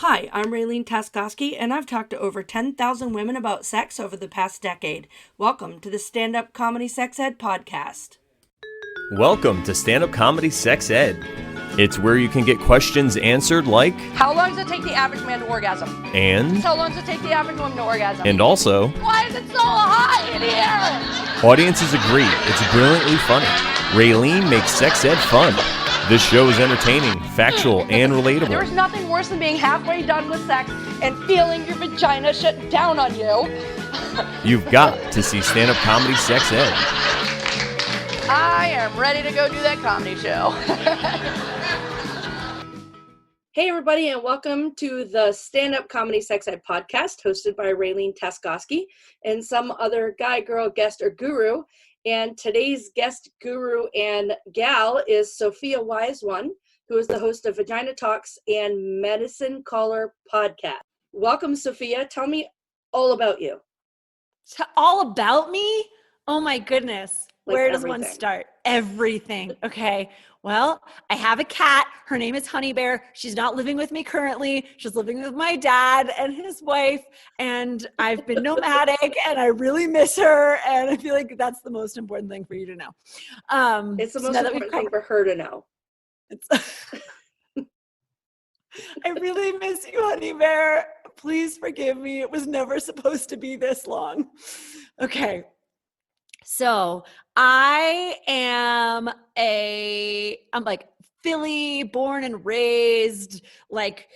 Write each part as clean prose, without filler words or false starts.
Hi, I'm Raylene Taskoski, and I've talked to over 10,000 women about sex over the past decade. Welcome to the Stand Up Comedy Sex Ed podcast. Welcome to Stand Up Comedy Sex Ed. It's where you can get questions answered like, how long does it take the average man to orgasm? and, How long does it take the average woman to orgasm? and also, why is it so hot in here? audiences agree it's brilliantly funny. Raylene makes sex ed fun. This show is entertaining, factual, and relatable. There's nothing worse than being halfway done with sex and feeling your vagina shut down on you. You've got to see Stand Up Comedy Sex Ed. I am ready to go do that comedy show. Hey, everybody, and welcome to the Stand Up Comedy Sex Ed podcast hosted by Raylene Taskoski and some other guy, girl, guest, or guru. And today's guest, guru, and gal is Sophia Wise One, who is the host of Vagina Talks and Medicine Caller podcast. Welcome, Sophia. Tell me all about you. All about me? Oh my goodness. Like where does everything. one start? Everything. Okay. Well, I have a cat. Her name is Honey Bear. She's not living with me currently. She's living with my dad and his wife. And I've been nomadic and I really miss her. And I feel like that's the most important thing for you to know. It's the so most now that important thing for her to know. I really miss you, Honey Bear. Please forgive me. It was never supposed to be this long. Okay. So I'm like Philly born and raised, like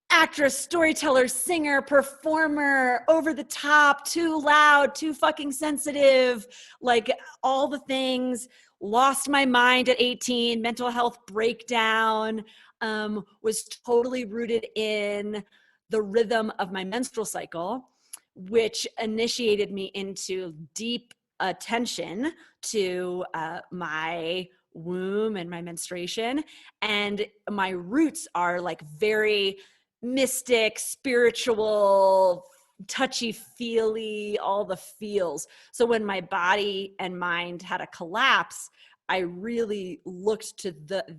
actress, storyteller, singer, performer, over the top, too loud, too fucking sensitive, like all the things. Lost my mind at 18, mental health breakdown, was totally rooted in the rhythm of my menstrual cycle, which initiated me into deep attention to my womb and my menstruation. And my roots are like very mystic, spiritual, touchy-feely, all the feels. So when my body and mind had a collapse, I really looked to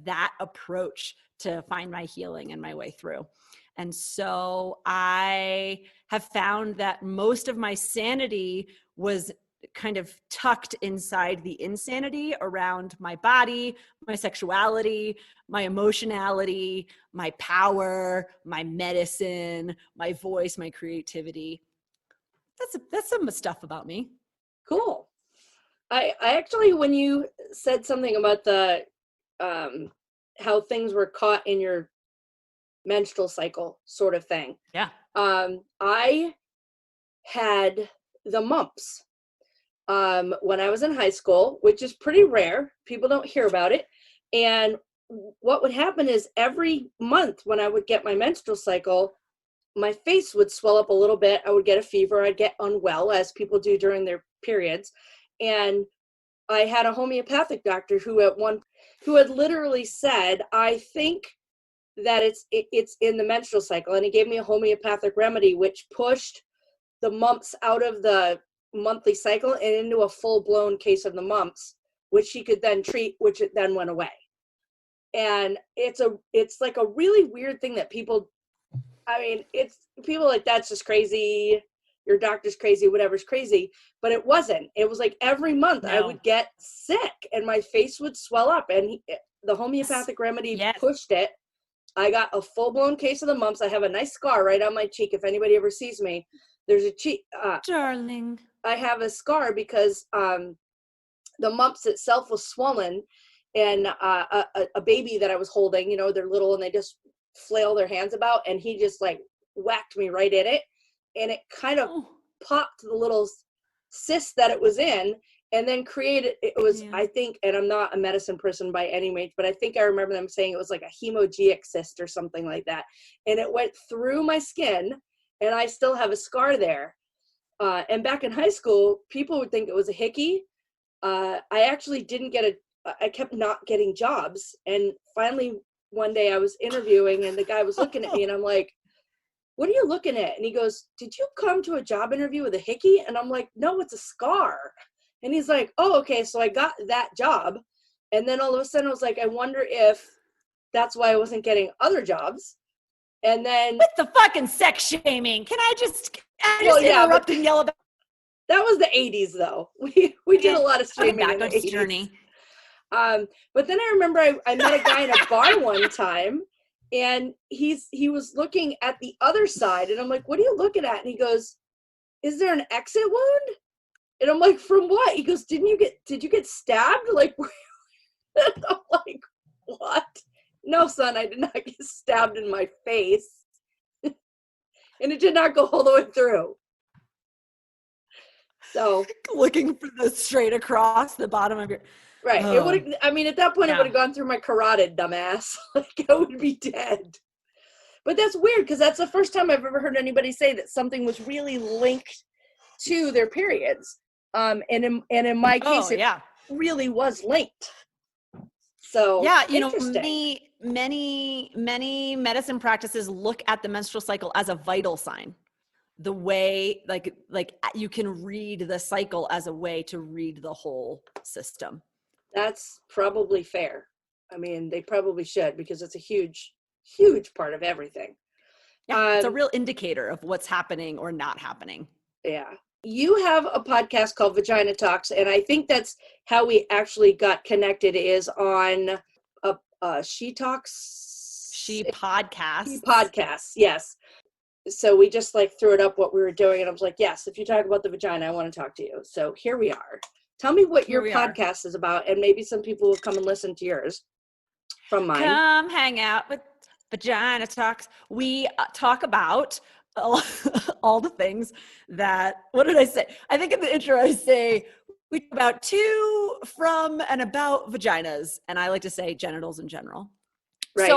that approach to find my healing and my way through. And so I have found that most of my sanity was kind of tucked inside the insanity around my body, my sexuality, my emotionality, my power, my medicine, my voice, my creativity. That's some stuff about me. Cool. I actually, when you said something about the how things were caught in your menstrual cycle sort of thing. Yeah. I had the mumps when I was in high school, which is pretty rare. People don't hear about it. And what would happen is every month when I would get my menstrual cycle, my face would swell up a little bit. I would get a fever. I'd get unwell, as people do during their periods. And I had a homeopathic doctor who had literally said, I think that it's in the menstrual cycle. And he gave me a homeopathic remedy, which pushed the mumps out of the monthly cycle and into a full-blown case of the mumps, which he could then treat, which it then went away. And it's like a really weird thing that people like, that's just crazy, your doctor's crazy, whatever's crazy. But it wasn't. It was like every month I would get sick and my face would swell up, and the homeopathic remedy pushed it. I got a full-blown case of the mumps. I have a nice scar right on my cheek. If anybody ever sees me, there's a cheek. Darling. I have a scar because the mumps itself was swollen, and a baby that I was holding, you know, they're little and they just flail their hands about, and he just like whacked me right in it, and it kind of popped the little cyst that it was in, and then I think, and I'm not a medicine person by any means, but I think I remember them saying it was like a hemogeeic cyst or something like that. And it went through my skin, and I still have a scar there. And back in high school, people would think it was a hickey. I actually I kept not getting jobs. And finally, one day I was interviewing, and the guy was looking at me, and I'm like, what are you looking at? And he goes, did you come to a job interview with a hickey? And I'm like, no, it's a scar. And he's like, oh, okay. So I got that job. And then all of a sudden I was like, I wonder if that's why I wasn't getting other jobs. And then with the fucking sex shaming, can I just Well, yeah, interrupt and yell about that was the 80s though. We did a lot of talking shaming in the backwards 80s. journey? But then I remember I met a guy in a bar one time, and he was looking at the other side, and I'm like, what are you looking at? And he goes, is there an exit wound? And I'm like, from what? He goes, did you get stabbed? Like, I'm like, what? No, son, I did not get stabbed in my face. And it did not go all the way through. So Looking for the straight across the bottom of your right. It would. I mean, at that point, it Yeah. would have gone through my carotid, dumbass. Like, I would be dead. But that's weird because that's the first time I've ever heard anybody say that something was really linked to their periods. And in my case, it really was linked. So yeah, you know, interesting. many medicine practices look at the menstrual cycle as a vital sign. The way like you can read the cycle as a way to read the whole system. That's probably fair. I mean, they probably should, because it's a huge part of everything. Yeah, it's a real indicator of what's happening or not happening. Yeah. You have a podcast called Vagina Talks, and I think that's how we actually got connected, is on She Podcasts, yes. So we just like threw it up what we were doing, and I was like, yes, if you talk about the vagina, I want to talk to you. So here we are. Tell me what your podcast is about, and maybe some people will come and listen to yours from mine. Come hang out with Vagina Talks. We talk about all the things that, what did I say? I think in the intro I say we talk about to, from, and about vaginas, and I like to say genitals in general. Right.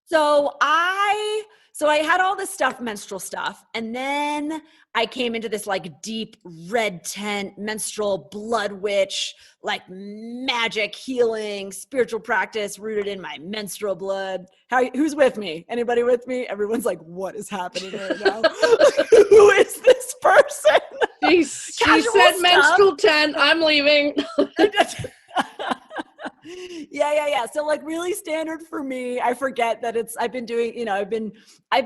So I had all this stuff, menstrual stuff, and then I came into this like deep red tent, menstrual blood witch, like magic healing, spiritual practice rooted in my menstrual blood. Who's with me? Anybody with me? Everyone's like, what is happening right now? Who is this person? She said menstrual tent. I'm leaving. Yeah. So like really standard for me. I forget that I've been doing, you know, I've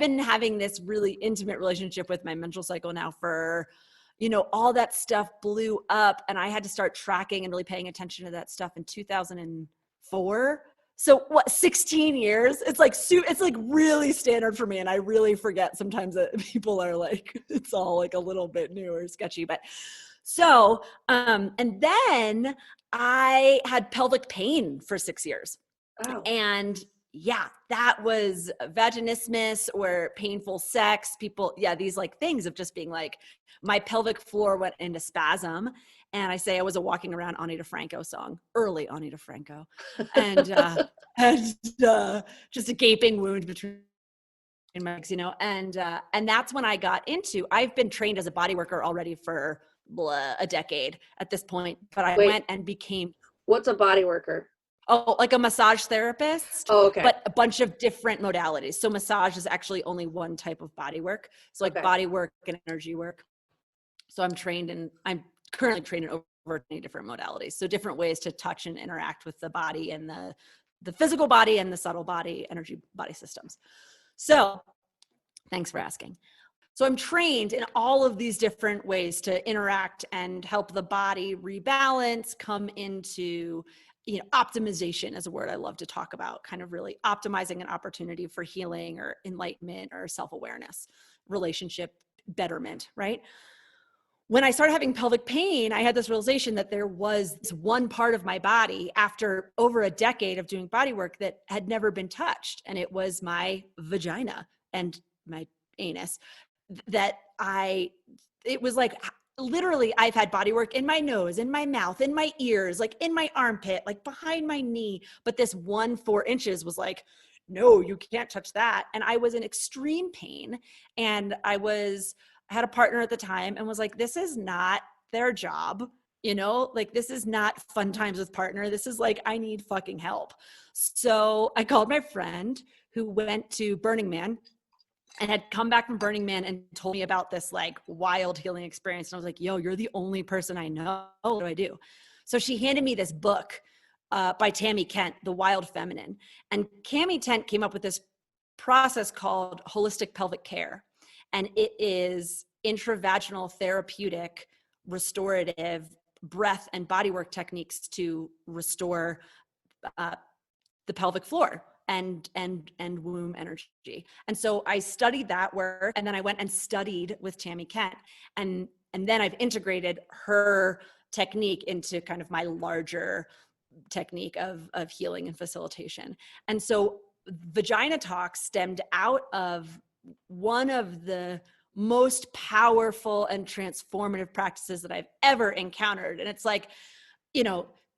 been having this really intimate relationship with my menstrual cycle now for, you know, all that stuff blew up, and I had to start tracking and really paying attention to that stuff in 2004. So what, 16 years? It's like really standard for me. And I really forget sometimes that people are like, it's all like a little bit new or sketchy, but so, and then I had pelvic pain for 6 years. Oh. And yeah, that was vaginismus or painful sex. People, these like things of just being like, my pelvic floor went into spasm. And I say I was a walking around Ani DeFranco song, early Ani DeFranco. And just a gaping wound between my legs, you know, and that's when I got into, I've been trained as a body worker already for a decade at this point, but I went and became. What's a body worker? Oh, like a massage therapist. Oh, okay. But a bunch of different modalities. So massage is actually only one type of body work. So like body work and energy work. So I'm currently trained in over 20 different modalities. So different ways to touch and interact with the body and the physical body and the subtle body, energy body systems. So thanks for asking. So I'm trained in all of these different ways to interact and help the body rebalance, come into, you know, optimization is a word I love to talk about, kind of really optimizing an opportunity for healing or enlightenment or self-awareness, relationship betterment, right? When I started having pelvic pain, I had this realization that there was this one part of my body after over a decade of doing body work that had never been touched. And it was my vagina and my anus. It was like, literally, I've had body work in my nose, in my mouth, in my ears, like in my armpit, like behind my knee. But this 4 inches was like, no, you can't touch that. And I was in extreme pain. And I had a partner at the time and was like, this is not their job. You know, like this is not fun times with partner. This is like, I need fucking help. So I called my friend who went to Burning Man and had come back from Burning Man and told me about this like wild healing experience. And I was like, yo, you're the only person I know. What do I do? So she handed me this book by Tammy Kent, The Wild Feminine. And Tammy Kent came up with this process called holistic pelvic care. And it is intravaginal therapeutic, restorative breath and bodywork techniques to restore the pelvic floor and womb energy. And so I studied that work, and then I went and studied with Tammy Kent, and then I've integrated her technique into kind of my larger technique of healing and facilitation. And so Vagina Talks stemmed out of one of the most powerful and transformative practices that I've ever encountered. And it's like,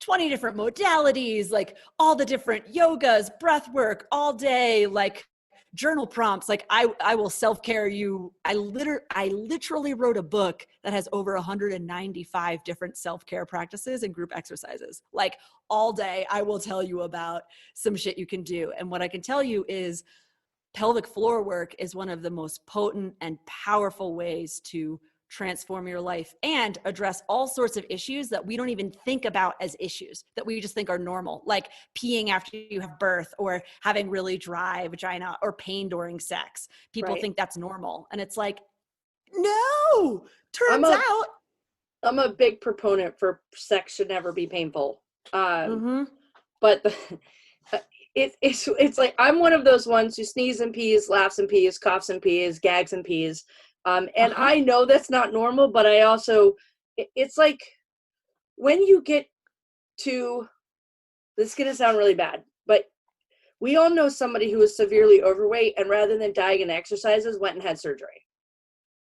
20 different modalities, like all the different yogas, breath work all day, like journal prompts. Like I will self-care you. I literally wrote a book that has over 195 different self-care practices and group exercises. Like all day, I will tell you about some shit you can do. And what I can tell you is pelvic floor work is one of the most potent and powerful ways to transform your life and address all sorts of issues that we don't even think about as issues, that we just think are normal, like peeing after you have birth, or having really dry vagina, or pain during sex. People think that's normal. And it's like, no, turns out. I'm a big proponent for sex should never be painful. But it's like, I'm one of those ones who sneezes and pees, laughs and pees, coughs and pees, gags and pees. And I know that's not normal, but I also, it's like when you get to, this is going to sound really bad, but we all know somebody who was severely overweight and rather than dying in exercises went and had surgery.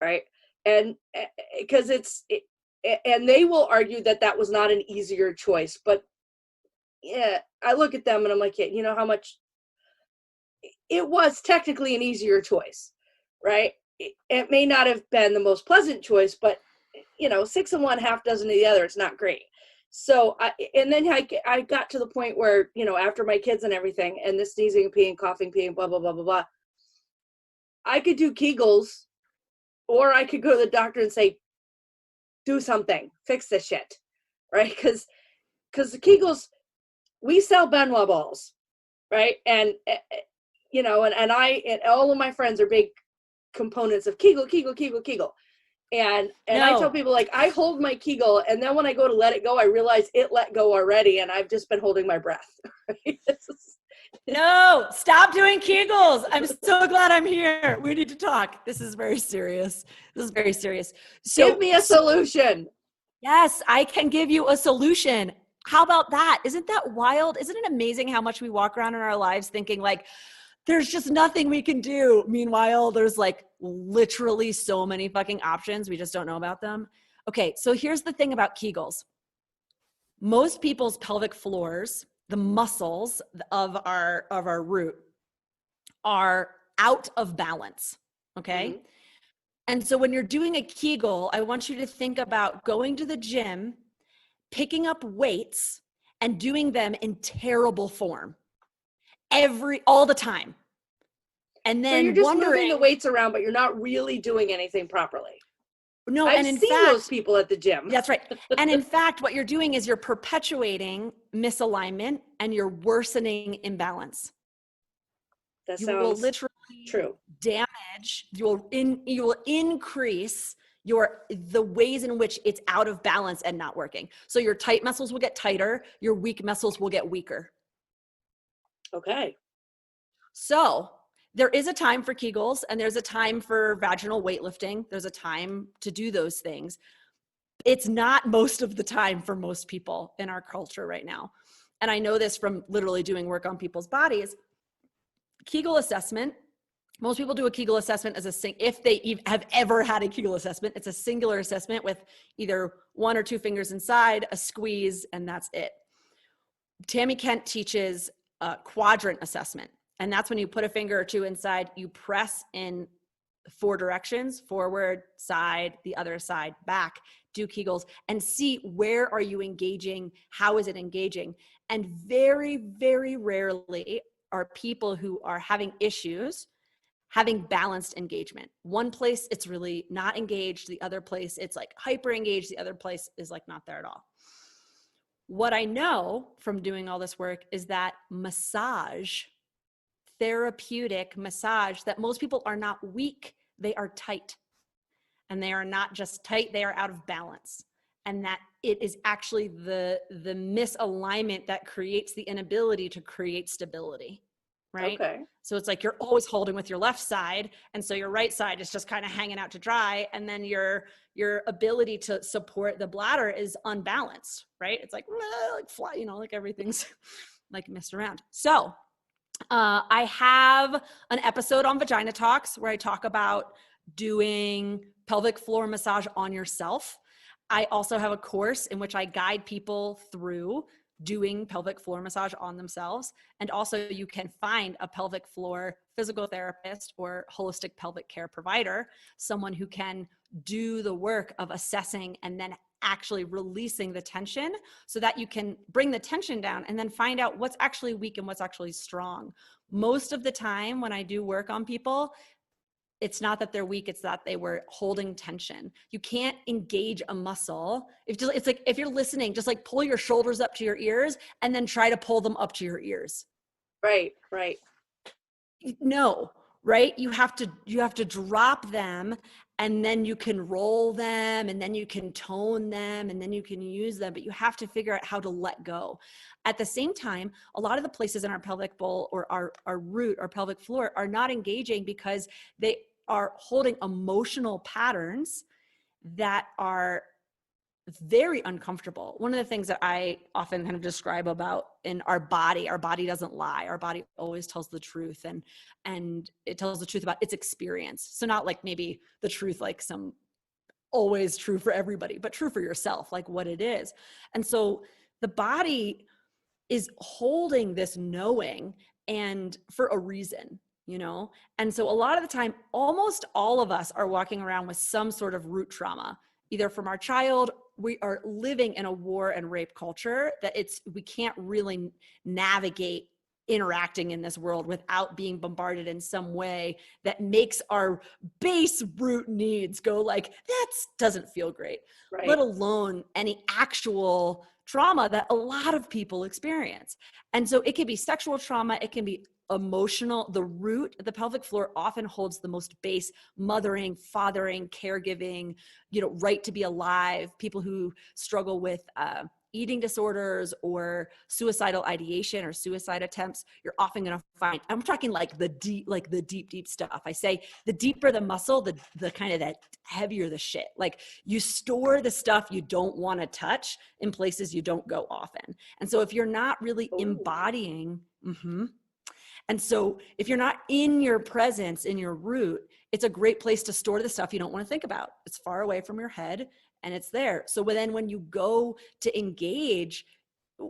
Right. And because and they will argue that that was not an easier choice, but yeah, I look at them and I'm like, yeah, you know how much it was technically an easier choice, right? It may not have been the most pleasant choice, but 6 of one, half dozen of the other, it's not great. So I got to the point where, after my kids and everything, and the sneezing, peeing, coughing, peeing, blah, blah, blah, blah, blah, I could do Kegels, or I could go to the doctor and say, do something, fix this shit, right? Because the Kegels, we sell Benoit balls, right? And, and all of my friends are big components of Kegel. And I tell people, like, I hold my Kegel, and then when I go to let it go, I realize it let go already, and I've just been holding my breath. Right? No, stop doing Kegels. I'm so glad I'm here. We need to talk. This is very serious. So give me a solution. Yes, I can give you a solution. How about that? Isn't that wild? Isn't it amazing how much we walk around in our lives thinking like, there's just nothing we can do. Meanwhile, there's like literally so many fucking options. We just don't know about them. Okay, so here's the thing about Kegels. Most people's pelvic floors, the muscles of our root, are out of balance, okay? Mm-hmm. And so when you're doing a Kegel, I want you to think about going to the gym, picking up weights, and doing them in terrible form. All the time. And then so you're just moving the weights around, but you're not really doing anything properly. No, I've seen those people at the gym. That's right. And in fact, what you're doing is you're perpetuating misalignment and you're worsening imbalance. That you will literally true. Damage. You will increase the ways in which it's out of balance and not working. So your tight muscles will get tighter. Your weak muscles will get weaker. Okay. So there is a time for Kegels and there's a time for vaginal weightlifting. There's a time to do those things. It's not most of the time for most people in our culture right now. And I know this from literally doing work on people's bodies. Kegel assessment. Most people do a Kegel assessment if they have ever had a Kegel assessment. It's a singular assessment with either 1 or 2 fingers inside, a squeeze, and that's it. Tammy Kent teaches a quadrant assessment. And that's when you put a finger or 2 inside, you press in 4 directions, forward, side, the other side, back, do Kegels, and see where are you engaging, how is it engaging. And very, very rarely are people who are having issues having balanced engagement. One place it's really not engaged, the other place it's like hyper engaged, the other place is like not there at all. What I know from doing all this work is that massage therapeutic massage that most people are not weak, they are tight. And they are not just tight, they are out of balance. And that it is actually the misalignment that creates the inability to create stability, right? Okay. So it's like you're always holding with your left side, and so your right side is just kind of hanging out to dry, and then your ability to support the bladder is unbalanced, right? It's like fly, like everything's like messed around. So I have an episode on Vagina Talks where I talk about doing pelvic floor massage on yourself. I also have a course in which I guide people through doing pelvic floor massage on themselves. And also you can find a pelvic floor physical therapist or holistic pelvic care provider, someone who can do the work of assessing and then actually releasing the tension so that you can bring the tension down and then find out what's actually weak and what's actually strong. Most of the time when I do work on people, it's not that they're weak, it's that they were holding tension. You can't engage a muscle. It's like, if you're listening, just like pull your shoulders up to your ears and then try to pull them up to your ears. Right. No, right? You have to drop them, and then you can roll them, and then you can tone them, and then you can use them, but you have to figure out how to let go. At the same time, a lot of the places in our pelvic bowl or our root, our pelvic floor, are not engaging because they are holding emotional patterns that are very uncomfortable. One of the things that I often kind of describe about in our body doesn't lie. Our body always tells the truth, and it tells the truth about its experience. So not like maybe the truth, like some always true for everybody, but true for yourself, like what it is. And so the body is holding this knowing, and for a reason, And so a lot of the time, almost all of us are walking around with some sort of root trauma, either from our child. We are living in a war and rape culture that we can't really navigate interacting in this world without being bombarded in some way that makes our base root needs go like, that doesn't feel great, Right. Let alone any actual trauma that a lot of people experience. And so it can be sexual trauma, it can be emotional. The root, the pelvic floor, often holds the most base mothering, fathering, caregiving, right to be alive. People who struggle with eating disorders or suicidal ideation or suicide attempts, you're often going to find, I'm talking like the deep stuff. I say the deeper the muscle, the kind of that heavier the shit. Like you store the stuff you don't want to touch in places you don't go often. And so if you're not really embodying, and so if you're not in your presence, in your root, it's a great place to store the stuff you don't want to think about. It's far away from your head and it's there. So then when you go to engage,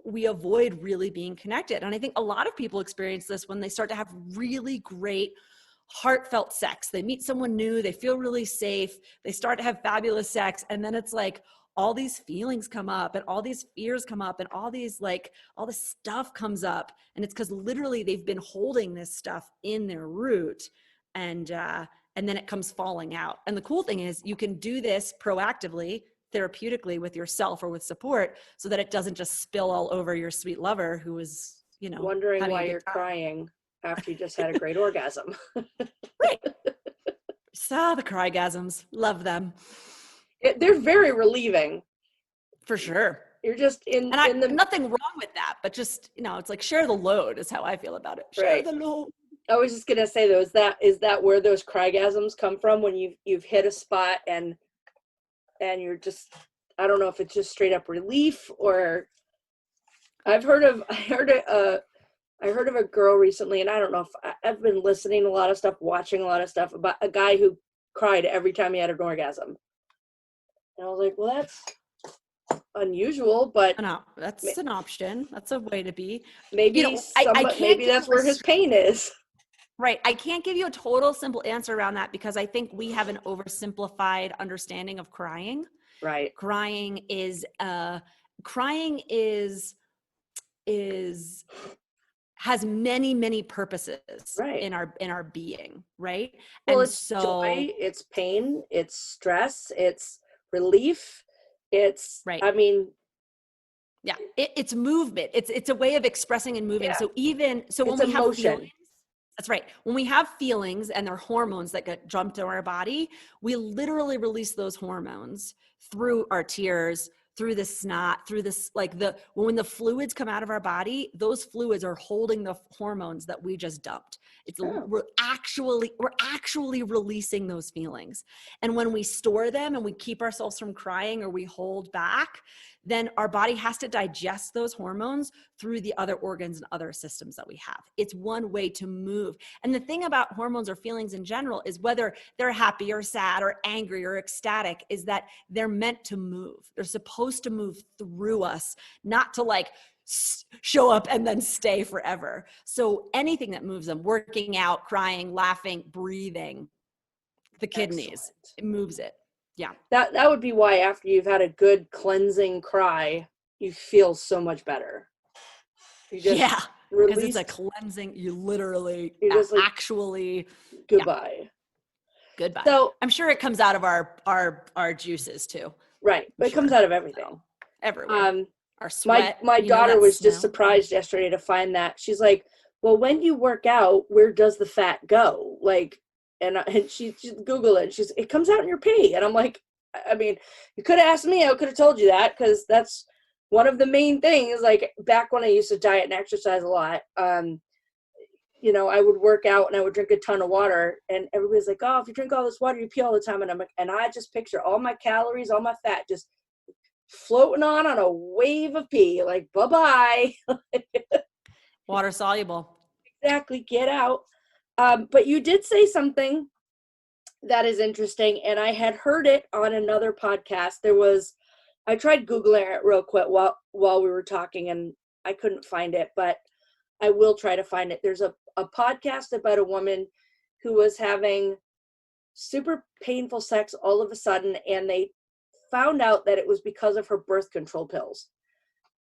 we avoid really being connected. And I think a lot of people experience this when they start to have really great heartfelt sex. They meet someone new, they feel really safe, they start to have fabulous sex, and then it's like all these feelings come up and all these fears come up and all these all this stuff comes up, and it's because literally they've been holding this stuff in their root, and then it comes falling out. And the cool thing is you can do this proactively, therapeutically with yourself or with support, so that it doesn't just spill all over your sweet lover who is wondering why you're crying after you just had a great orgasm. Right. Saw the crygasms. Love them. They're very relieving. For sure. You're just nothing wrong with that, but just, it's like share the load is how I feel about it. Share the load. I was just going to say though, is that where those crygasms come from, when you've hit a spot and you're just, I don't know if it's just straight up relief, or I heard of a girl recently, and I don't know if I've been listening to a lot of stuff, watching a lot of stuff about a guy who cried every time he had an orgasm. And I was like, well, that's unusual, but no, that's an option. That's a way to be. Maybe maybe that's where his pain is. Right. I can't give you a total simple answer around that because I think we have an oversimplified understanding of crying. Right. Crying is has many, many purposes in our being, right? Well, and it's so joy, it's pain, it's stress, it's relief, it's right. I mean, yeah, it's movement. It's a way of expressing and moving. Yeah. So when we emotion. have feelings, That's right. When we have feelings and they're hormones that get dumped in our body, we literally release those hormones through our tears, through the snot, through this, like when the fluids come out of our body, those fluids are holding the hormones that we just dumped. We're actually releasing those feelings. And when we store them and we keep ourselves from crying or we hold back, then our body has to digest those hormones through the other organs and other systems that we have. It's one way to move. And the thing about hormones or feelings in general is whether they're happy or sad or angry or ecstatic is that they're meant to move. They're supposed to move through us, not to like show up and then stay forever. So anything that moves them, working out, crying, laughing, breathing, the kidneys, it moves it. Yeah. That would be why after you've had a good cleansing cry, you feel so much better. You just because it's a cleansing. You literally just like, actually goodbye. Yeah. Goodbye. So I'm sure it comes out of our juices too. Right. But it comes out of everything. Everywhere. Our sweat. My daughter was just surprised yesterday to find that. She's like, well, when you work out, where does the fat go? Like, and she Googled it. It comes out in your pee. And I'm like, I mean, you could have asked me. I could have told you that, because that's one of the main things. Like back when I used to diet and exercise a lot, you know, I would work out and I would drink a ton of water, and everybody's like, oh, if you drink all this water, you pee all the time. And I'm like, and I just picture all my calories, all my fat just floating on a wave of pee. Like, bye-bye. Water soluble. Exactly. Get out. But you did say something that is interesting, and I had heard it on another podcast. I tried Googling it real quick while we were talking, and I couldn't find it, but I will try to find it. There's a podcast about a woman who was having super painful sex all of a sudden, and they found out that it was because of her birth control pills.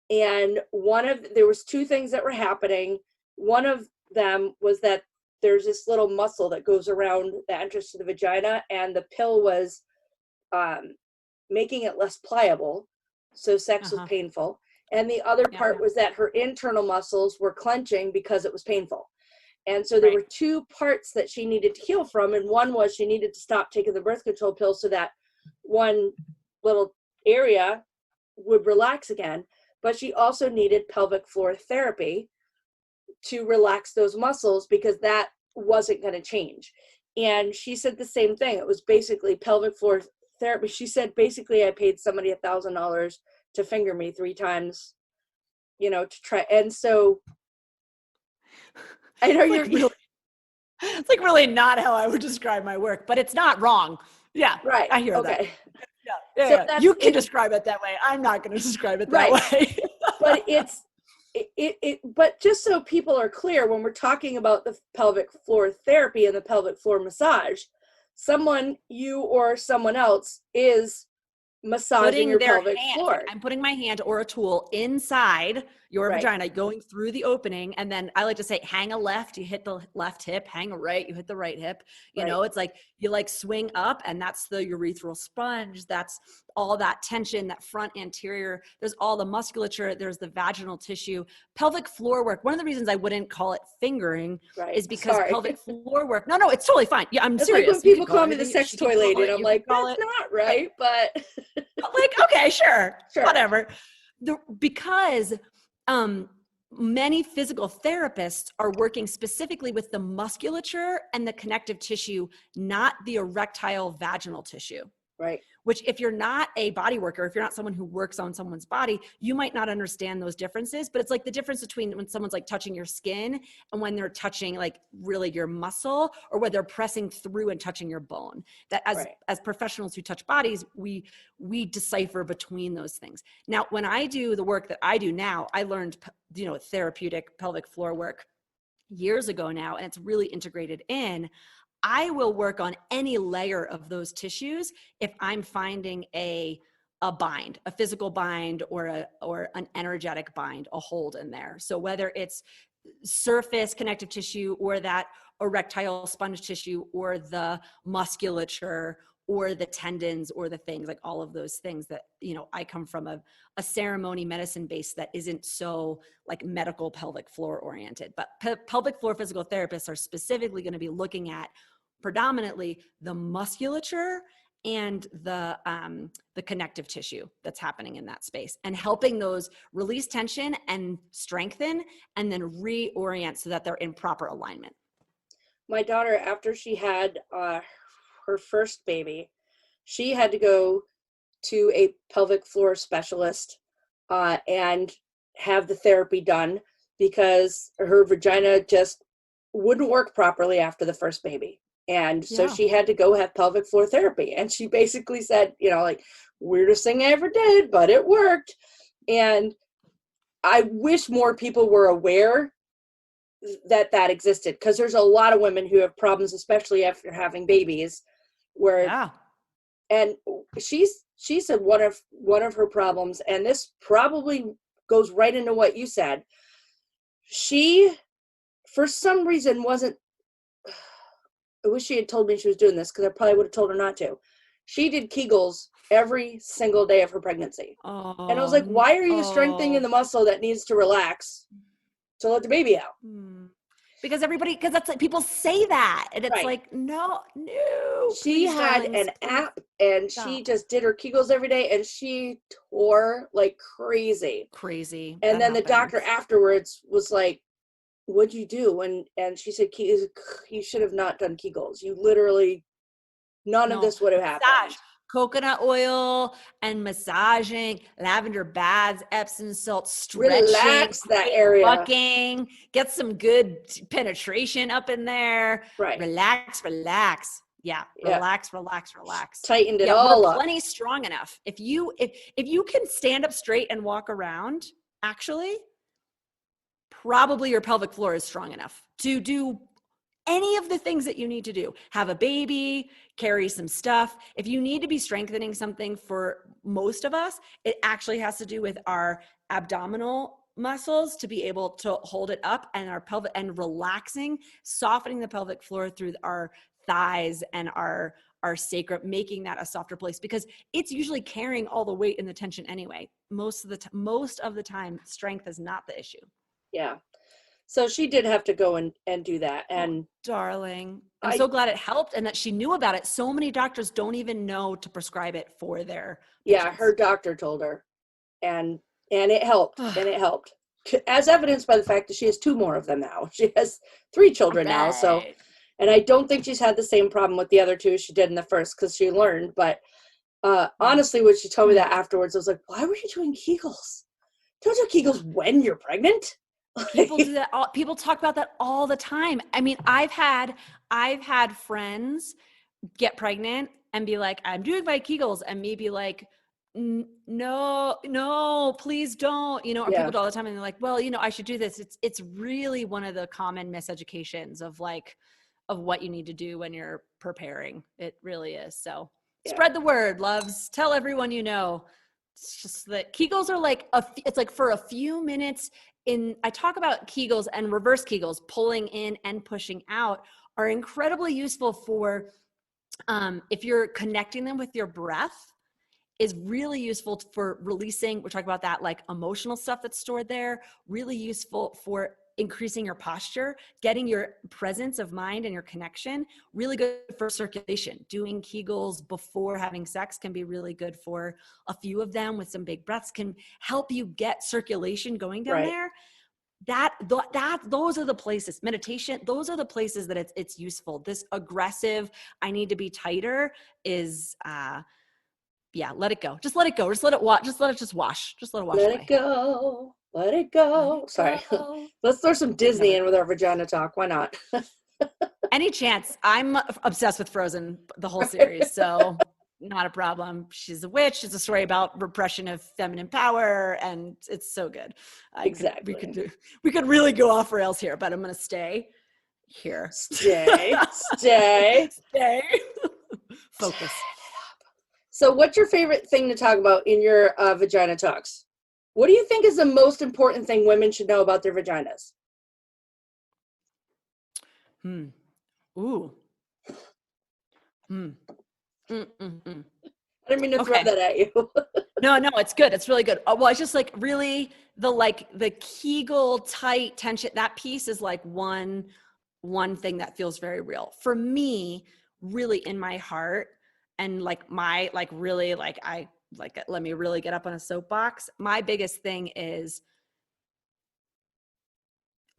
And there was two things that were happening. One of them was that there's this little muscle that goes around the entrance to the vagina, and the pill was making it less pliable, so sex was painful. And the other part was that her internal muscles were clenching because it was painful. And so there were two parts that she needed to heal from, and one was she needed to stop taking the birth control pill so that one little area would relax again, but she also needed pelvic floor therapy to relax those muscles, because that wasn't going to change. And she said the same thing. It was basically pelvic floor therapy. She said, basically, I paid somebody $1,000 to finger me 3 times, you know, to try. And so I know it's like really not how I would describe my work, but it's not wrong. Yeah. Right. I hear that. Yeah. So you can describe it that way. I'm not going to describe it that way. But but just so people are clear, when we're talking about the pelvic floor therapy and the pelvic floor massage, you or someone else is massaging your pelvic floor. I'm putting my hand or a tool inside your vagina, going through the opening. And then I like to say, hang a left, you hit the left hip, hang a right, you hit the right hip. You know, it's like you like swing up, and that's the urethral sponge. That's all that tension, that front anterior. There's all the musculature. There's the vaginal tissue. Pelvic floor work. One of the reasons I wouldn't call it fingering is because pelvic floor work. No, it's totally fine. Yeah, I'm serious. Like when people call me the sex toy lady, and I'm like, that's not right, but like, okay, sure. Whatever. Because many physical therapists are working specifically with the musculature and the connective tissue, not the erectile vaginal tissue. Right. Which, if you're not a body worker, if you're not someone who works on someone's body, you might not understand those differences. But it's like the difference between when someone's like touching your skin and when they're touching like really your muscle, or whether they're pressing through and touching your bone. That as professionals who touch bodies, we decipher between those things. Now, when I do the work that I do now, I learned, therapeutic pelvic floor work years ago now, and it's really integrated in. I will work on any layer of those tissues if I'm finding a bind, a physical bind, or an energetic bind, a hold in there. So whether it's surface connective tissue, or that erectile sponge tissue, or the musculature, or the tendons or the things, like all of those things that, you know, I come from a ceremony medicine base that isn't so like medical pelvic floor oriented, but pelvic floor physical therapists are specifically going to be looking at predominantly the musculature and the connective tissue that's happening in that space, and helping those release tension and strengthen and then reorient so that they're in proper alignment. My daughter, after she had her first baby, she had to go to a pelvic floor specialist and have the therapy done because her vagina just wouldn't work properly after the first baby. And so she had to go have pelvic floor therapy. And she basically said, you know, like, weirdest thing I ever did, but it worked. And I wish more people were aware that existed, because there's a lot of women who have problems, especially after having babies, where and she said one of her problems, and this probably goes right into what you said, she for some reason wasn't, I wish she had told me she was doing this, because I probably would have told her not to. She did Kegels every single day of her pregnancy. And I was like, why are you strengthening the muscle that needs to relax to let the baby out? Because that's like, people say that, and it's like, no. She had an app, and she just did her Kegels every day, and she tore like crazy. And then the doctor afterwards was like, what'd you do? And she said, you should have not done Kegels. You literally, none of this would have happened. Coconut oil and massaging, lavender baths, Epsom salt, stretching, relax that area, fucking, get some good penetration up in there. Right. Relax. Yeah. Relax. Tightened it all up. Plenty strong enough. If you can stand up straight and walk around, actually, probably your pelvic floor is strong enough to do any of the things that you need to do. Have a baby, carry some stuff. If you need to be strengthening something, for most of us, it actually has to do with our abdominal muscles to be able to hold it up, and our pelvic, and relaxing, softening the pelvic floor through our thighs and our sacrum, making that a softer place, because it's usually carrying all the weight and the tension anyway. Most of the time, strength is not the issue. Yeah. So she did have to go and do that. And darling, I'm so glad it helped, and that she knew about it. So many doctors don't even know to prescribe it for their patients. Yeah, her doctor told her, and it helped. And it helped, as evidenced by the fact that she has 2 more of them now. She has 3 children now. So, and I don't think she's had the same problem with the other 2 she did in the first, because she learned. But honestly, when she told me that afterwards, I was like, why were you doing Kegels? Don't do Kegels when you're pregnant. People do that. People talk about that all the time. I mean, I've had friends get pregnant and be like, I'm doing my Kegels, and me be like, no, please don't, you know, or people do all the time, and they're like, well, you know, I should do this. It's really one of the common miseducations of what you need to do when you're preparing. It really is. So spread the word, loves. Tell everyone you know. It's just that Kegels are like it's like for a few minutes. I talk about Kegels and reverse Kegels, pulling in and pushing out, are incredibly useful for if you're connecting them with your breath, is really useful for releasing. We're talking about that, like emotional stuff that's stored there. Really useful for increasing your posture, getting your presence of mind and your connection. Really good for circulation. Doing Kegels before having sex can be really good for a few of them, with some big breaths, can help you get circulation going down there. Those are the places. Meditation, those are the places that it's useful. This aggressive, I need to be tighter, is let it go. Just let it go. Just let it wash. Just let it wash. Just let it wash away. Let it go. Let it go. Sorry. Let's throw some Disney in with our vagina talk. Why not? Any chance. I'm obsessed with Frozen, the whole series. So not a problem. She's a witch. It's a story about repression of feminine power, and it's so good. Exactly. We could really go off rails here, but I'm going to stay here. Stay. Focus. So what's your favorite thing to talk about in your Vagina Talks? What do you think is the most important thing women should know about their vaginas? Mm-mm-mm. I didn't mean to throw Okay. that at you. No, it's good. It's really good. Well, it's just like really the Kegel tight tension, that piece is like one thing that feels very real for me, really in my heart. And like my, like really, like I, like, let me really get up on a soapbox. My biggest thing is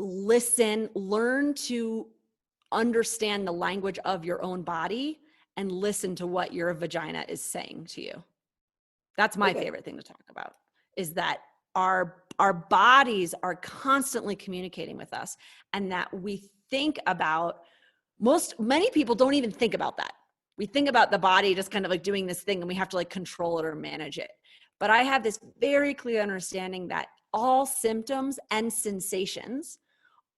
learn to understand the language of your own body and listen to what your vagina is saying to you. That's my Okay. favorite thing to talk about, is that our bodies are constantly communicating with us, and that we think about, many people don't even think about that. We think about the body just kind of like doing this thing and we have to like control it or manage it. But I have this very clear understanding that all symptoms and sensations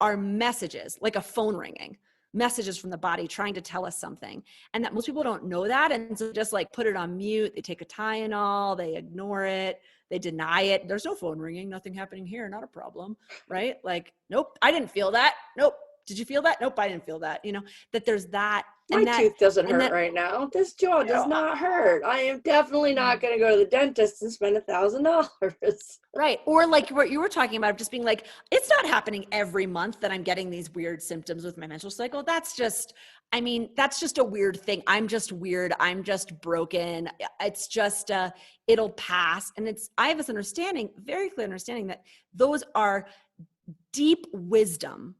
are messages, like a phone ringing, messages from the body trying to tell us something. And that most people don't know that. And so just like put it on mute, they take a Tylenol, they ignore it, they deny it. There's no phone ringing, nothing happening here, not a problem, right? Like, nope, I didn't feel that. Nope. Did you feel that? Nope, I didn't feel that. You know, that there's that. My tooth doesn't hurt And that, right now. This jaw you does know, not hurt. I am definitely not going to go to the dentist and spend $1,000. right. Or like what you were talking about, just being like, it's not happening every month that I'm getting these weird symptoms with my menstrual cycle. That's just a weird thing. I'm just weird. I'm just broken. It's just, it'll pass. And I have this understanding, very clear understanding, that those are deep wisdom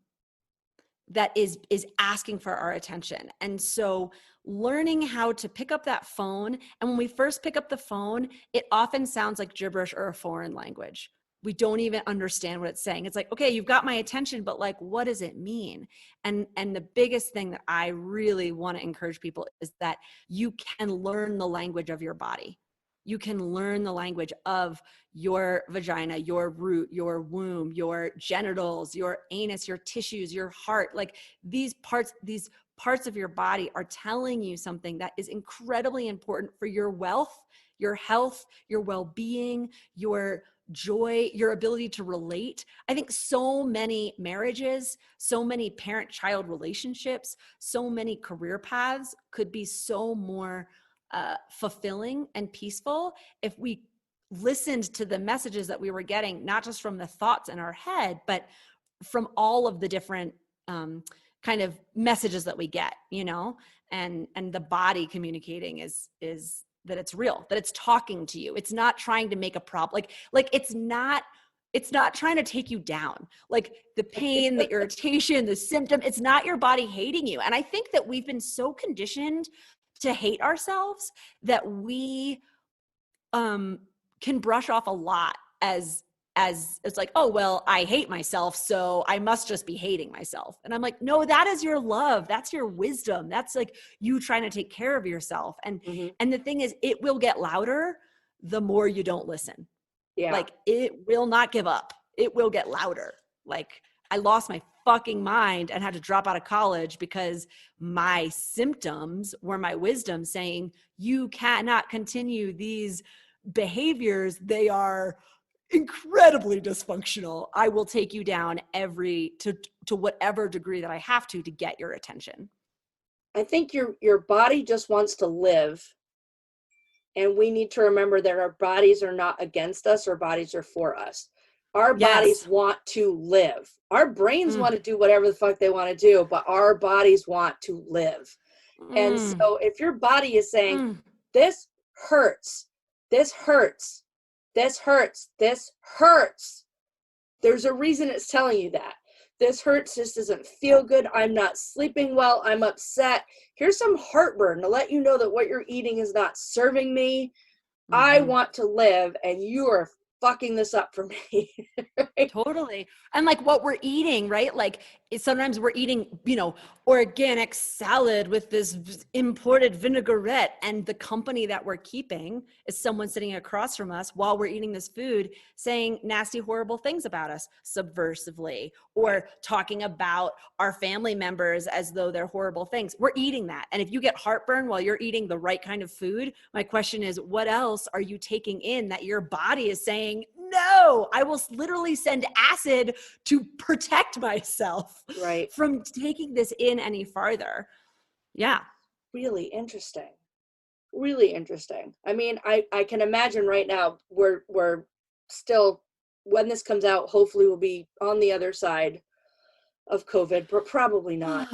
that is asking for our attention. And so learning how to pick up that phone, and when we first pick up the phone, it often sounds like gibberish or a foreign language. We don't even understand what it's saying. It's like, okay, you've got my attention, but like, what does it mean? And the biggest thing that I really want to encourage people is that you can learn the language of your body. You can learn the language of your vagina, your root, your womb, your genitals, your anus, your tissues, your heart. Like these parts of your body are telling you something that is incredibly important for your wealth, your health, your well-being, your joy, your ability to relate. I think so many marriages, so many parent-child relationships, so many career paths could be so more fulfilling and peaceful if we listened to the messages that we were getting, not just from the thoughts in our head, but from all of the different kind of messages that we get, you know, and the body communicating is that it's real, that it's talking to you. It's not trying to make a problem. Like it's not trying to take you down. Like the pain, the irritation, the symptom, it's not your body hating you. And I think that we've been so conditioned to hate ourselves that we can brush off a lot as it's like, oh, well, I hate myself, so I must just be hating myself. And I'm like, no, that is your love. That's your wisdom. That's like you trying to take care of yourself. And and the thing is, it will get louder the more you don't listen. Yeah. Like it will not give up. It will get louder. Like I lost my fucking mind and had to drop out of college because my symptoms were my wisdom saying, you cannot continue these behaviors. They are incredibly dysfunctional. I will take you down to whatever degree that I have to get your attention. I think your body just wants to live. And we need to remember that our bodies are not against us, our bodies are for us. Our bodies want to live. Our brains want to do whatever the fuck they want to do, but our bodies want to live. And so if your body is saying, this hurts, this hurts, this hurts, this hurts, there's a reason it's telling you that. This hurts, this doesn't feel good, I'm not sleeping well, I'm upset. Here's some heartburn to let you know that what you're eating is not serving me. I want to live, and you are fucking this up for me. Right? Totally. And like what we're eating, right? Like sometimes we're eating, organic salad with this imported vinaigrette, and the company that we're keeping is someone sitting across from us while we're eating this food saying nasty, horrible things about us subversively, or talking about our family members as though they're horrible things. We're eating that. And if you get heartburn while you're eating the right kind of food, my question is, what else are you taking in that your body is saying, no, I will literally send acid to protect myself from taking this in any farther. Yeah. Really interesting. really interesting. I mean, I can imagine right now we're still, when this comes out, hopefully we'll be on the other side of COVID, but probably not.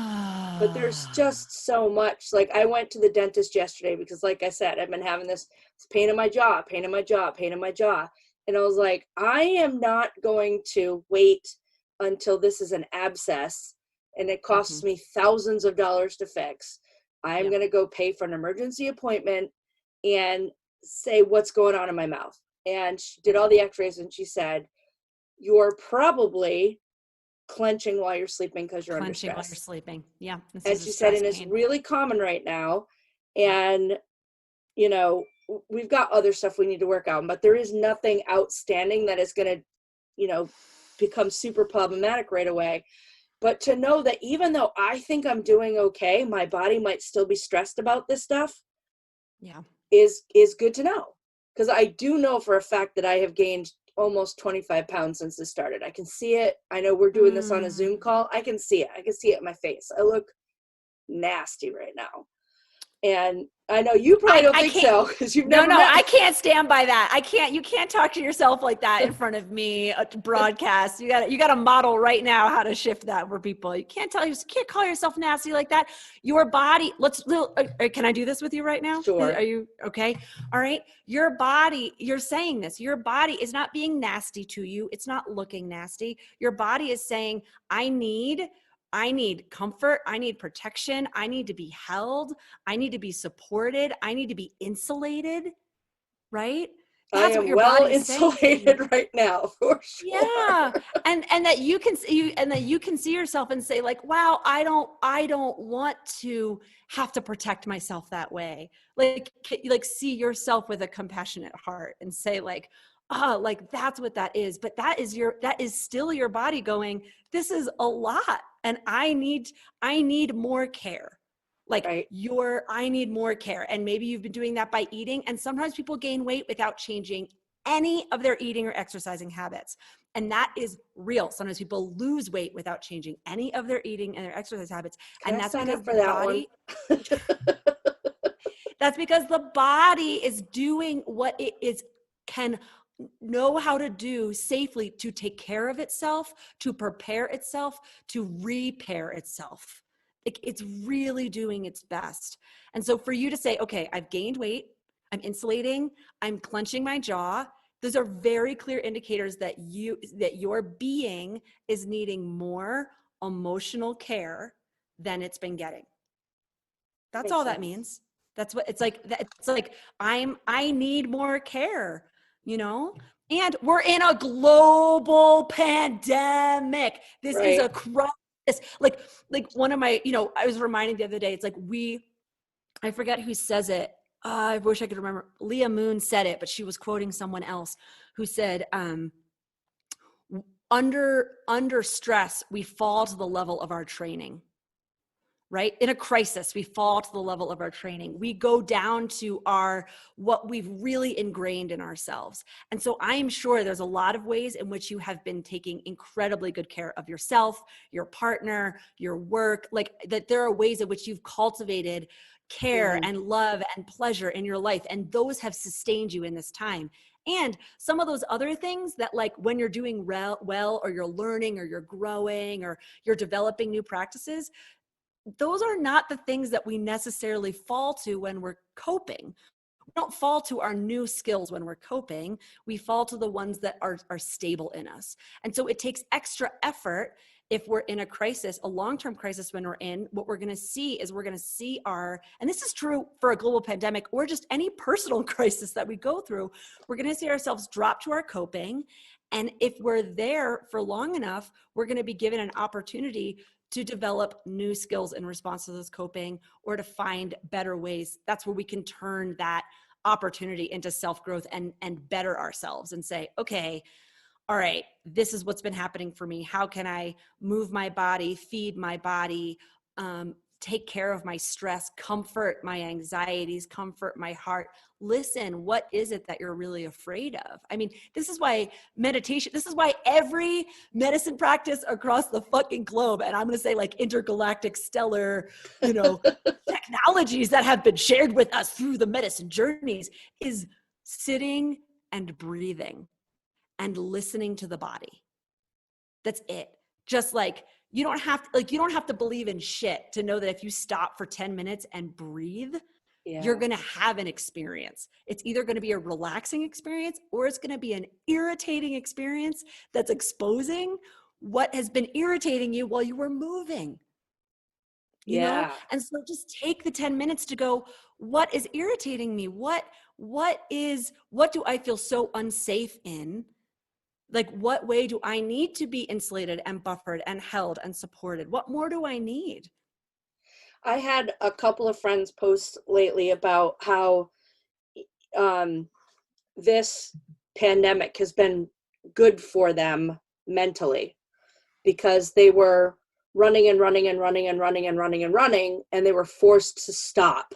But there's just so much. Like, I went to the dentist yesterday because, like I said, I've been having this pain in my jaw, pain in my jaw, pain in my jaw. And I was like, I am not going to wait until this is an abscess and it costs me thousands of dollars to fix. I'm going to go pay for an emergency appointment and say what's going on in my mouth. And she did all the x-rays and she said, you're probably clenching while you're sleeping because you're under stress. While you're sleeping. Yeah. And she said, and it's really common right now. And, you know, we've got other stuff we need to work out, but there is nothing outstanding that is going to, you know, become super problematic right away. But to know that even though I think I'm doing okay, my body might still be stressed about this stuff. Yeah. Is good to know. Because I do know for a fact that I have gained almost 25 pounds since this started. I can see it. I know we're doing this on a Zoom call. I can see it. I can see it in my face. I look nasty right now. And I know you probably don't think so because you've never met me. I can't stand by that. You can't talk to yourself like that in front of me to broadcast. You got to model right now how to shift that for people. You can't call yourself nasty like that. Your body, can I do this with you right now? Sure. Are you okay? All right. Your body, you're saying this, your body is not being nasty to you. It's not looking nasty. Your body is saying, I need comfort. I need protection. I need to be held. I need to be supported. I need to be insulated, right? That's what your well insulated saying. Right now, for sure. Yeah. And that you can see yourself and say like, wow, I don't want to have to protect myself that way. Like see yourself with a compassionate heart and say like, like that's what that is. But that is still your body going, this is a lot. And I need more care. Like right. I need more care. And maybe you've been doing that by eating. And sometimes people gain weight without changing any of their eating or exercising habits. And that is real. Sometimes people lose weight without changing any of their eating and their exercise habits. Can and I that's sign because up for that body, that's because the body is doing what it can know how to do safely to take care of itself, to prepare itself, to repair itself. It's really doing its best. And so for you to say, okay, I've gained weight, I'm insulating, I'm clenching my jaw, those are very clear indicators that your being is needing more emotional care than it's been getting. That's all that means. That's what it's like. It's like I need more care, you know? And we're in a global pandemic. This is a crisis. Like one of my, I was reminding the other day, it's like I forget who says it. I wish I could remember. Leah Moon said it, but she was quoting someone else who said, under stress, we fall to the level of our training. Right? In a crisis, we fall to the level of our training. We go down to what we've really ingrained in ourselves. And so I am sure there's a lot of ways in which you have been taking incredibly good care of yourself, your partner, your work, like that there are ways in which you've cultivated care and love and pleasure in your life. And those have sustained you in this time. And some of those other things that like when you're doing well, or you're learning, or you're growing, or you're developing new practices, those are not the things that we necessarily fall to when we're coping. We don't fall to our new skills when we're coping. We fall to the ones that are stable in us. And so it takes extra effort if we're in a crisis, a long-term crisis when we're in. What we're going to see is and this is true for a global pandemic or just any personal crisis that we go through, we're going to see ourselves drop to our coping. And if we're there for long enough, we're going to be given an opportunity to develop new skills in response to this coping or to find better ways. That's where we can turn that opportunity into self-growth and better ourselves and say, okay, all right, this is what's been happening for me. How can I move my body, feed my body, take care of my stress, comfort my anxieties, comfort my heart. Listen, what is it that you're really afraid of? I mean, this is why meditation, this is why every medicine practice across the fucking globe, and I'm going to say like intergalactic, stellar, technologies that have been shared with us through the medicine journeys, is sitting and breathing and listening to the body. That's it. Just like, you don't have to believe in shit to know that if you stop for 10 minutes and breathe, you're going to have an experience. It's either going to be a relaxing experience or it's going to be an irritating experience that's exposing what has been irritating you while you were moving. You know? And so just take the 10 minutes to go, what is irritating me? What do I feel so unsafe in? Like, what way do I need to be insulated and buffered and held and supported? What more do I need? I had a couple of friends post lately about how this pandemic has been good for them mentally, because they were running and running and running and running and running and running, and they were forced to stop.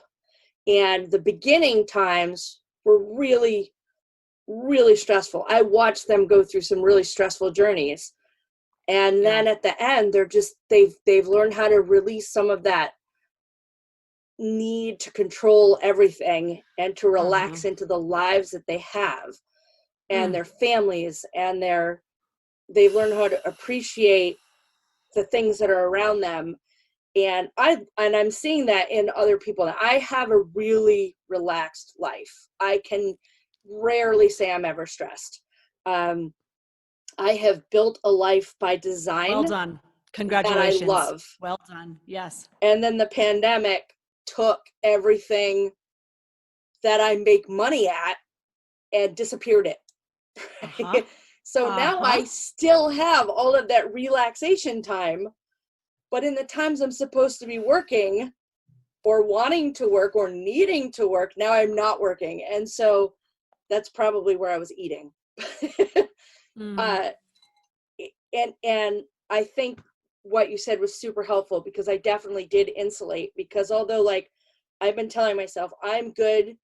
And the beginning times were really, really stressful. I watched them go through some really stressful journeys. And then at the end, they've learned how to release some of that need to control everything and to relax into the lives that they have and their families, and they've learned how to appreciate the things that are around them. And I'm seeing that in other people. I have a really relaxed life. I can rarely say I'm ever stressed. I have built a life by design. Well done. Congratulations. That I love. Well done. Yes. And then the pandemic took everything that I make money at and disappeared it. So now I still have all of that relaxation time, but in the times I'm supposed to be working or wanting to work or needing to work, now I'm not working. And so that's probably where I was eating. And I think what you said was super helpful, because I definitely did insulate, because although like I've been telling myself I'm good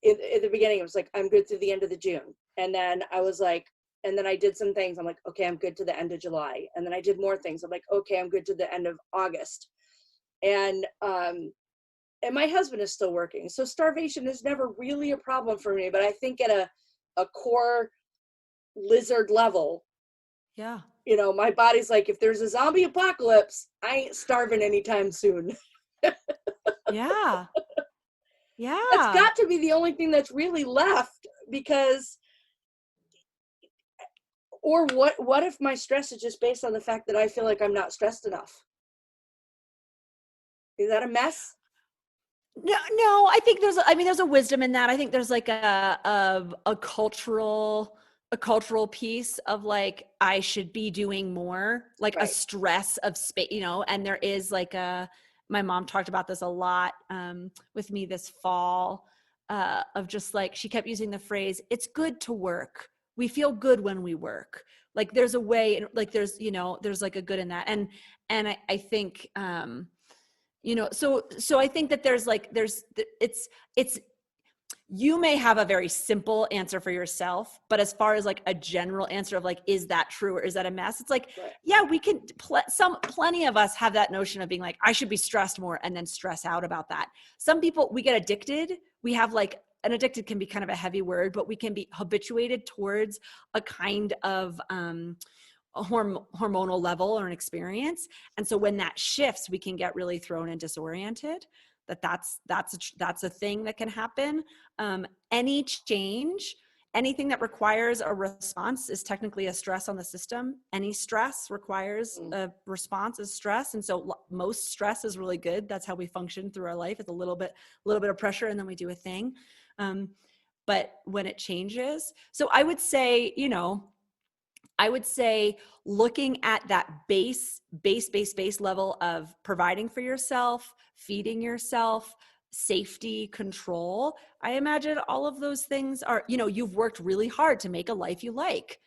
in the beginning, it was like, I'm good through the end of the June. And then I was like, and then I did some things. I'm like, okay, I'm good to the end of July. And then I did more things. I'm like, okay, I'm good to the end of August. And my husband is still working. So starvation is never really a problem for me. But I think at a core lizard level, my body's like, if there's a zombie apocalypse, I ain't starving anytime soon. Yeah. That's got to be the only thing that's really left, because, or what if my stress is just based on the fact that I feel like I'm not stressed enough? Is that a mess? No, I think there's a wisdom in that. I think there's like a cultural piece of like, I should be doing more, like a stress of space, and there is like my mom talked about this a lot with me this fall, of just like, she kept using the phrase, it's good to work. We feel good when we work. Like there's a way, like there's like a good in that. And I think, so I think that it's, you may have a very simple answer for yourself, but as far as like a general answer of like, is that true or is that a mess? It's like, yeah, we can, plenty of us have that notion of being like, I should be stressed more, and then stress out about that. Some people, we get addicted. We have like, and addicted can be kind of a heavy word, but we can be habituated towards a kind of a hormonal level or an experience. And so when that shifts, we can get really thrown and disoriented. That's a thing that can happen. Any change, anything that requires a response is technically a stress on the system. Any stress requires a response as stress. And so most stress is really good. That's how we function through our life. It's a little bit of pressure, and then we do a thing. But when it changes, so I would say, looking at that base level of providing for yourself, feeding yourself, safety, control. I imagine all of those things are, you've worked really hard to make a life you like